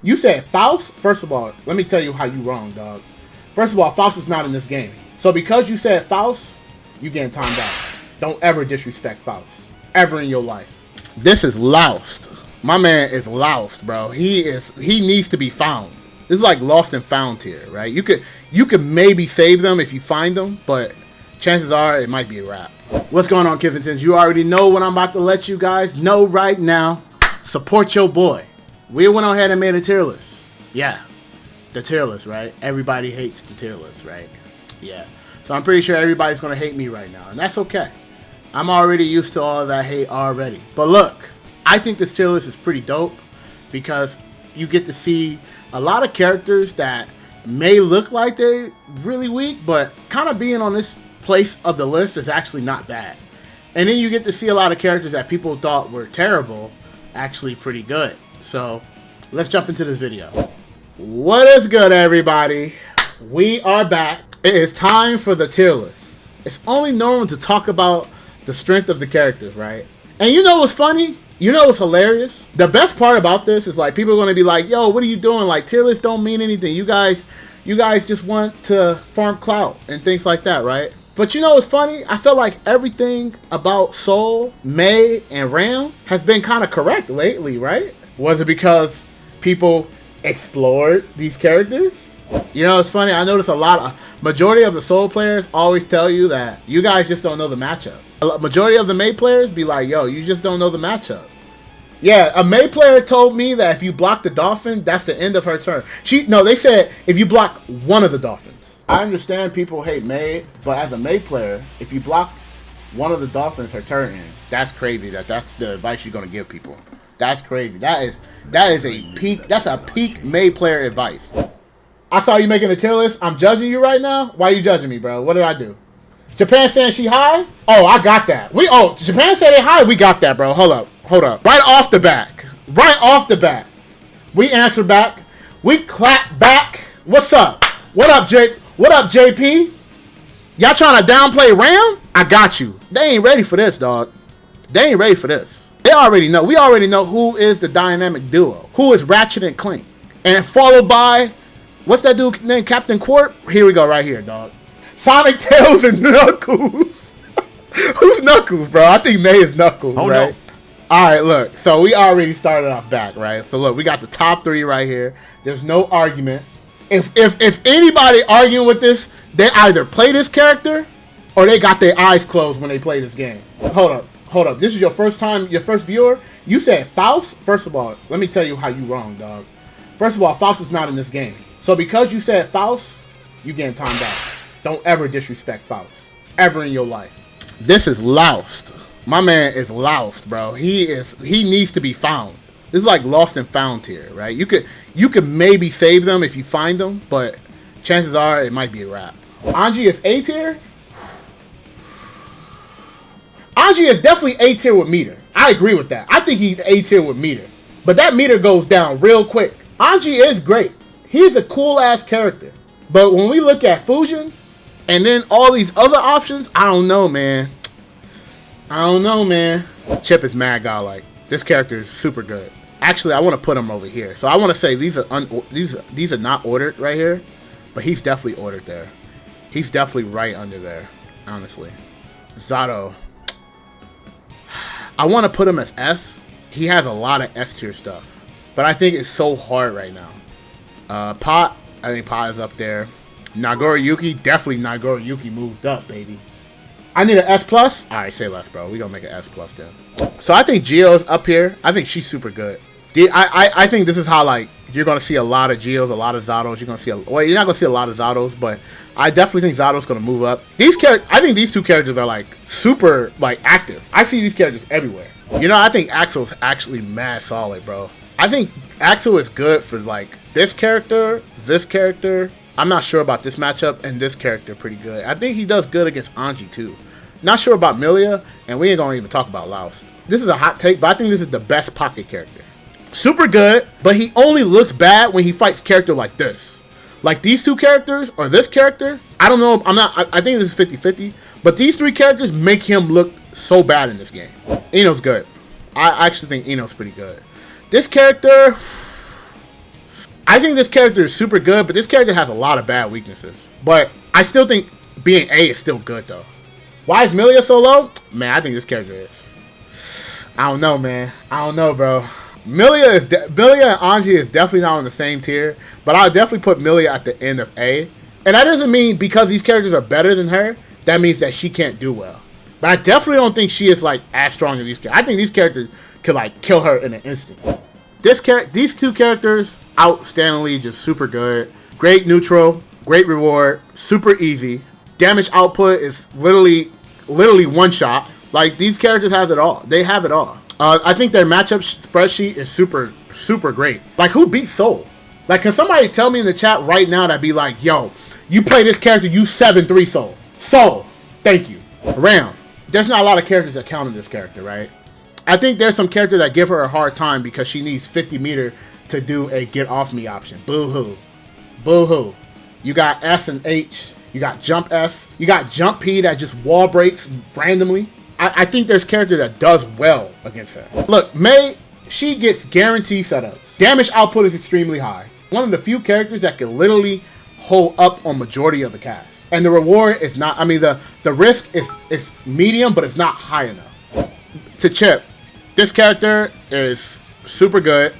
You said Faust? First of all, let me tell you how you wrong, dog. First of all, Faust is not in this game. So because you said Faust, you getting timed out. Don't ever disrespect Faust. Ever in your life. This is Laust. My man is Laust, bro. He needs to be found. This is like lost and found here, right? You could maybe save them if you find them, but chances are it might be a wrap. What's going on, Kizzie? You already know what I'm about to let you guys know right now. Support your boy. We went ahead and made a tier list. Yeah, the tier list, right? Everybody hates the tier list, right? Yeah. So I'm pretty sure everybody's gonna hate me right now, and that's okay. I'm already used to all of that hate already. But look, I think this tier list is pretty dope because you get to see a lot of characters that may look like they're really weak, but kind of being on this place of the list is actually not bad. And then you get to see a lot of characters that people thought were terrible, actually pretty good. So let's jump into this video. What is good, everybody? We are back. It is time for the tier list. It's only normal to talk about the strength of the characters, right? And you know what's funny? You know what's hilarious? The best part about this is like people are going to be like, yo, what are you doing? Like tier lists don't mean anything. You guys just want to farm clout and things like that, right? But you know what's funny? I feel like everything about Soul, May, and Ram has been kind of correct lately, right? Was it because people explored these characters? You know, it's funny. I notice majority of the Soul players always tell you that you guys just don't know the matchup. A majority of the May players be like, yo, you just don't know the matchup. Yeah, a May player told me that if you block the Dolphin, that's the end of her turn. They said if you block one of the Dolphins. I understand people hate May, but as a May player, if you block one of the Dolphins, her turn ends. That's crazy. That's the advice you're gonna give people. That's crazy. That is a peak May player advice. I saw you making a tier list. I'm judging you right now. Why are you judging me, bro? What did I do? Japan saying she high? Oh, I got that. Japan said they high. We got that, bro. Hold up. Right off the bat. We answer back. We clap back. What's up? What up, Jake? What up, JP? Y'all trying to downplay Ram? I got you. They ain't ready for this, dog. They ain't ready for this. They already know. We already know who is the dynamic duo. Who is Ratchet and Clank. And followed by, what's that dude named Captain Quark? Here we go right here, dog. Sonic, Tails, and Knuckles. Who's Knuckles, bro? I think May is Knuckles, right? No. All right, look. So we already started off back, right? So look, we got the top three right here. There's no argument. If anybody arguing with this, they either play this character or they got their eyes closed when they play this game. Hold up. This is your first viewer. You said Faust? First of all, let me tell you how you wrong, dog. First of all, Faust is not in this game. So because you said Faust, you getting timed out. Don't ever disrespect Faust. Ever in your life. This is Laust. My man is Laust, bro. He needs to be found. This is like lost and found here, right? You could maybe save them if you find them, but chances are it might be a wrap. Anji is A tier. Anji is definitely A tier with meter. I agree with that. I think he's A tier with meter. But that meter goes down real quick. Anji is great. He's a cool ass character. But when we look at Fusion and then all these other options, I don't know, man. Chip is mad godlike. This character is super good. Actually, I want to put him over here. So I want to say these are not ordered right here, but he's definitely ordered there. He's definitely right under there, honestly. Zato. I want to put him as S. He has a lot of S tier stuff, but I think it's so hard right now. Pot, I think Pot is up there. Nagoriyuki, definitely Nagoriyuki moved up, baby. I need an S+. Alright, say less, bro. We're going to make an S+ then. So I think Geo's up here. I think she's super good. I think this is how, like, you're going to see a lot of Geos, a lot of Zatos. You're going to see you're not going to see a lot of Zatos, but I definitely think Zato's going to move up. I think these two characters are, like, super, like, active. I see these characters everywhere. You know, I think Axel's actually mad solid, bro. I think Axel is good for, like, this character. I'm not sure about this matchup, and this character pretty good. I think he does good against Anji, too. Not sure about Milia, and we ain't going to even talk about Laust. This is a hot take, but I think this is the best pocket character. Super good, but he only looks bad when he fights character like this. Like these two characters, or this character, I don't know, I think this is 50-50, but these three characters make him look so bad in this game. Eno's good. I actually think Eno's pretty good. This character, I think this character is super good, but this character has a lot of bad weaknesses. But I still think being A is still good, though. Why is Milia so low? Man, I think this character is. I don't know, man. I don't know, bro. Milia and Anji is definitely not on the same tier, but I'll definitely put Milia at the end of A. And that doesn't mean because these characters are better than her, that means that she can't do well. But I definitely don't think she is like as strong as these characters. I think these characters could like kill her in an instant. These two characters, outstandingly just super good. Great neutral, great reward, super easy. Damage output is literally one shot. Like, these characters have it all. They have it all. I think their matchup spreadsheet is super great. Like, who beats Soul? Like, can somebody tell me in the chat right now that'd be like, yo, you play this character, you 7-3 Soul. Soul, thank you. Ram, there's not a lot of characters that count in this character, right? I think there's some characters that give her a hard time because she needs 50 meter to do a get off me option. Boo-hoo. Boo-hoo. You got S and H. You got jump S. You got jump P that just wall breaks randomly. I think there's character that does well against her. Look, Mei, she gets guaranteed setups. Damage output is extremely high. One of the few characters that can literally hold up on majority of the cast. And the reward is not, I mean, the risk is medium, but it's not high enough. To Chip, this character is super good,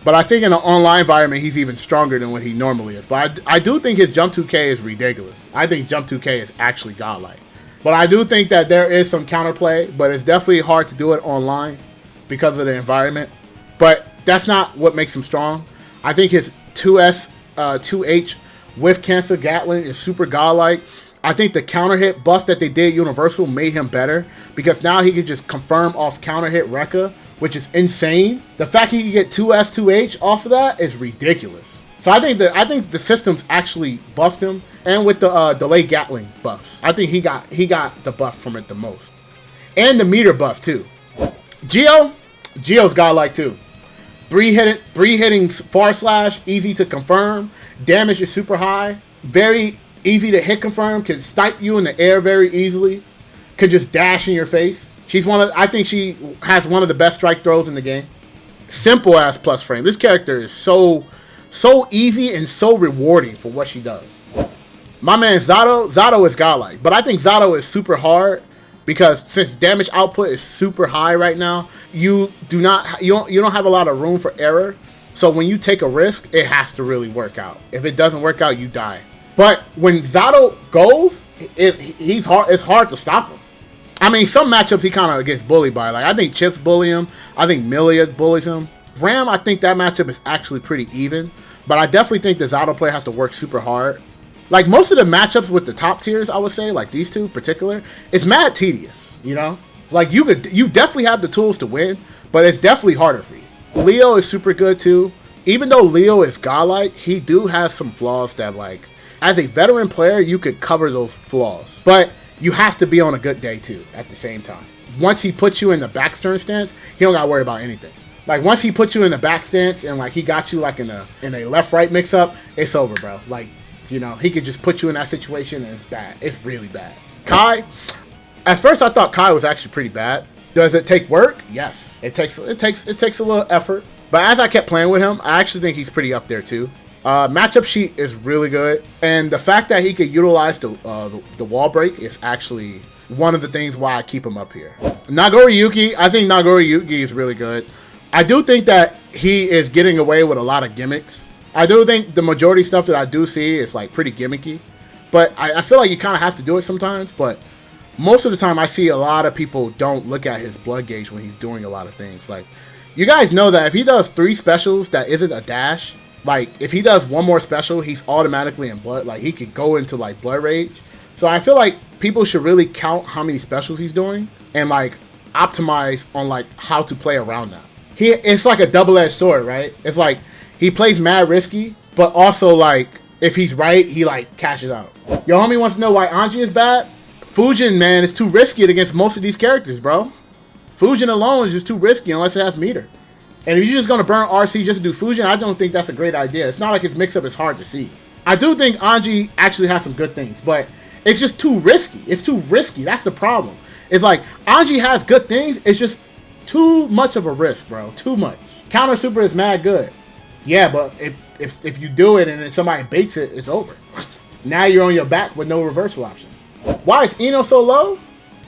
but I think in an online environment, he's even stronger than what he normally is. But I do think his jump 2K is ridiculous. I think jump 2K is actually godlike. But I do think that there is some counterplay, but it's definitely hard to do it online because of the environment. But that's not what makes him strong. I think his 2S, 2H with Cancer Gatling is super godlike. I think the counter hit buff that they did Universal made him better because now he can just confirm off counter hit Rekka, which is insane. The fact he can get 2S, 2H off of that is ridiculous. So I think the systems actually buffed him, and with the delay Gatling buffs, I think he got the buff from it the most, and the meter buff too. Geo's godlike too. Three hitting far slash, easy to confirm. Damage is super high, very easy to hit confirm. Can snipe you in the air very easily. Could just dash in your face. I think she has one of the best strike throws in the game. Simple ass plus frame. This character is so easy and so rewarding for what she does. My man Zato is godlike, but I think Zato is super hard because since damage output is super high right now, you don't have a lot of room for error. So when you take a risk, it has to really work out. If it doesn't work out, you die. But when Zato goes, it's hard to stop him. I mean, some matchups he kind of gets bullied by. Like, I think Chips bully him. I think Milia bullies him. Ram, I think that matchup is actually pretty even. But I definitely think the Zato player has to work super hard. Like, most of the matchups with the top tiers, I would say, like these two in particular, it's mad tedious, you know? Like, you definitely have the tools to win, but it's definitely harder for you. Leo is super good, too. Even though Leo is godlike, he do have some flaws that, like, as a veteran player, you could cover those flaws. But you have to be on a good day, too, at the same time. Once he puts you in the back stern stance, he don't got to worry about anything. Like, once he puts you in the back stance and, like, he got you, like, in a left-right mix-up, it's over, bro. Like, you know, he could just put you in that situation and it's bad. It's really bad. Kai, at first I thought Kai was actually pretty bad. Does it take work? Yes. It takes a little effort. But as I kept playing with him, I actually think he's pretty up there, too. Matchup sheet is really good. And the fact that he could utilize the wall break is actually one of the things why I keep him up here. Nagori Yuki, I think Nagori Yuki is really good. I do think that he is getting away with a lot of gimmicks. I do think the majority stuff that I do see is like pretty gimmicky. But I feel like you kind of have to do it sometimes. But most of the time I see a lot of people don't look at his blood gauge when he's doing a lot of things. Like, you guys know that if he does 3 specials that isn't a dash, like if he does one more special, he's automatically in blood. Like, he could go into like blood rage. So I feel like people should really count how many specials he's doing and like optimize on like how to play around that. It's like a double-edged sword, right? It's like he plays mad risky, but also like if he's right, he like cashes out. Yo, homie wants to know why Anji is bad. Fujin, man, is too risky against most of these characters, bro. Fujin alone is just too risky unless it has meter. And if you're just gonna burn RC just to do Fujin, I don't think that's a great idea. It's not like his mix-up is hard to see. I do think Anji actually has some good things, but it's just too risky. It's too risky. That's the problem. It's like Anji has good things. It's just too much of a risk, bro. Too much. Counter super is mad good. Yeah, but if you do it and then somebody baits it, it's over. Now you're on your back with no reversal option. Why is Eno so low?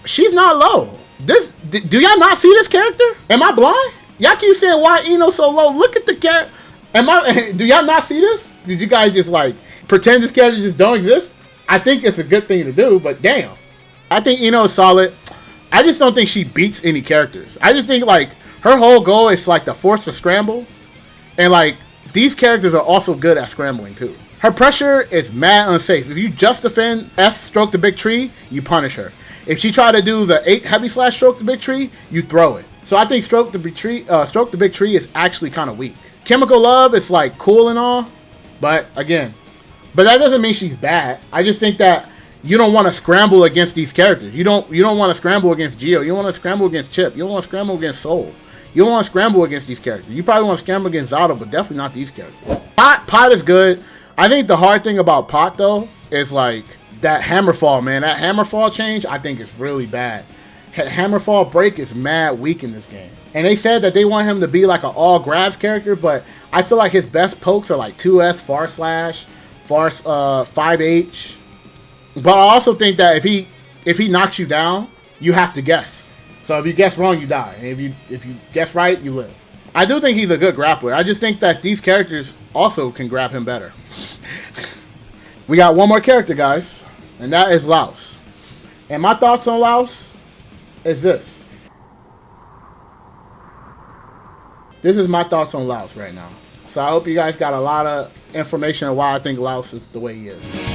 She's not low. Do y'all not see this character? Am I blind? Y'all keep saying why Eno so low. Look at the character. Do y'all not see this? Did you guys just like pretend this character just don't exist? I think it's a good thing to do, but damn. I think Eno is solid. I just don't think she beats any characters. I just think like her whole goal is like to force a scramble. And like these characters are also good at scrambling too. Her pressure is mad unsafe. If you just defend S stroke the big tree, you punish her. If she try to do the 8 heavy slash stroke the big tree, you throw it. So I think stroke the big tree is actually kind of weak. Chemical Love is like cool and all, but again, that doesn't mean she's bad. I just think that you don't want to scramble against these characters. You don't want to scramble against Geo. You don't want to scramble against Chip. You don't want to scramble against Soul. You don't want to scramble against these characters. You probably want to scramble against Zato, but definitely not these characters. Pot is good. I think the hard thing about Pot though is like that Hammerfall, man. That Hammerfall change I think is really bad. Hammerfall break is mad weak in this game. And they said that they want him to be like an all grabs character, but I feel like his best pokes are like 2S, Far Slash, 5H. But I also think that if he knocks you down, you have to guess. So if you guess wrong, you die. And if you guess right, you live. I do think he's a good grappler. I just think that these characters also can grab him better. We got one more character, guys, and that is Laust. And my thoughts on Laust is this. This is my thoughts on Laust right now. So I hope you guys got a lot of information on why I think Laust is the way he is.